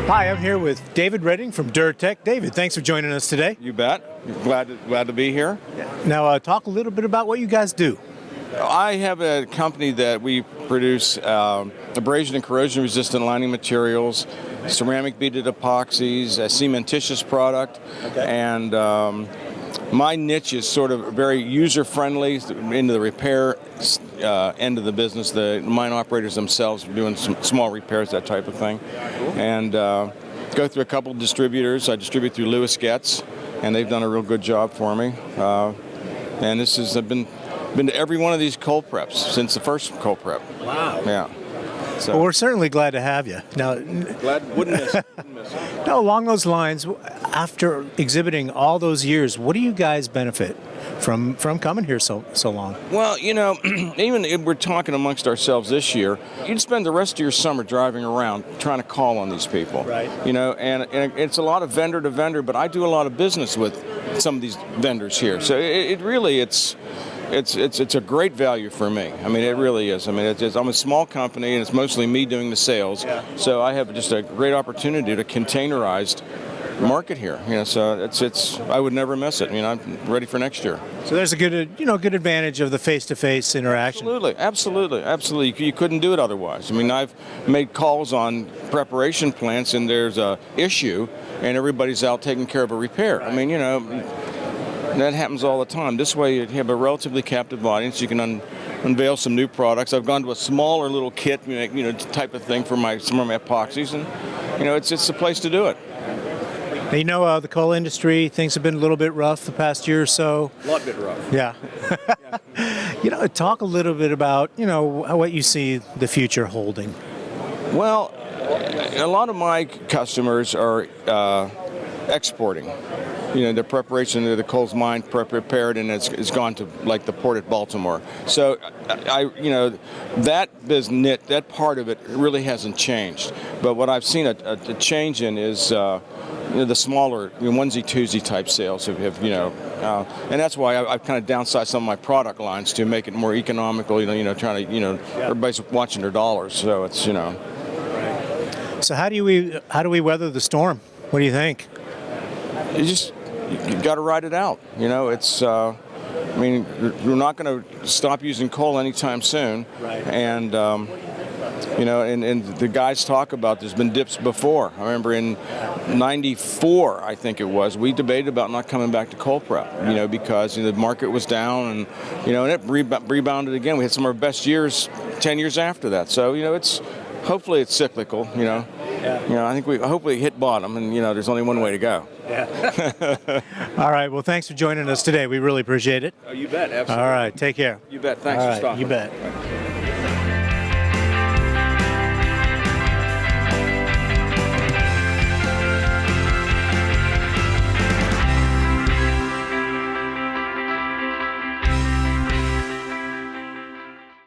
Hi, I'm here with David Redding from Duratek. David, thanks for joining us today. You bet. Glad to be here. Now, talk a little bit about what you guys do. I have a company that we produce abrasion and corrosion resistant lining materials, ceramic beaded epoxies, a cementitious product, and my niche is sort of very user-friendly into the repair end of the business. The mine operators themselves are doing some small repairs, that type of thing. And go through a couple of distributors. I distribute through Lewis Getz, and they've done a real good job for me. And this has been to every one of these cold preps since the first cold prep. Wow. Yeah. So. Well, we're certainly glad to have you. Now, wouldn't miss it. now, along those lines, after exhibiting all those years, what do you guys benefit from coming here so long? Well, you know, even if we're talking amongst ourselves this year, you'd spend the rest of your summer driving around trying to call on these people. Right. You know, and it's a lot of vendor to vendor, but I do a lot of business with some of these vendors here. So it really, it's a great value for me. I mean, it really is. I mean, I'm a small company, and it's mostly me doing the sales. Yeah. So I have just a great opportunity to containerized market here. You know, so I would never miss it. You know, I'm ready for next year. So there's a good advantage of the face-to-face interaction. Absolutely. You couldn't do it otherwise. I mean, I've made calls on preparation plants, and there's a issue, and everybody's out taking care of a repair. I mean, you know. That happens all the time. This way you have a relatively captive audience. You can unveil some new products. I've gone to a smaller little kit, you know, type of thing for some of my epoxies, and you know, it's the place to do it. Now, you know, the coal industry, things have been a little bit rough the past year or so. A lot bit rough. Yeah. You know, talk a little bit about, you know, what you see the future holding. Well, a lot of my customers are exporting. You know, the preparation of the coal's mine prepared, and it's gone to like the port at Baltimore. So, you know, that business, that part of it really hasn't changed. But what I've seen a change in is you know, the smaller, you know, onesie-twosie type sales have you know, and that's why I've kind of downsized some of my product lines to make it more economical. You know, trying to, you know, everybody's watching their dollars, so it's, you know. So how do we weather the storm? What do you think? You got to ride it out. You know, it's. I mean, we're not going to stop using coal anytime soon. Right. And you know, and the guys talk about there's been dips before. I remember in '94, I think it was, we debated about not coming back to coal prep. You know, because the market was down, and you know, and it rebounded again. We had some of our best years 10 years after that. So you know, hopefully it's cyclical. You know. Yeah. You know, I think we hopefully hit bottom, and you know, there's only one way to go. Yeah. All right. Well, thanks for joining us today. We really appreciate it. Oh, you bet. Absolutely. All right. Take care. You bet. Thanks for stopping. You bet.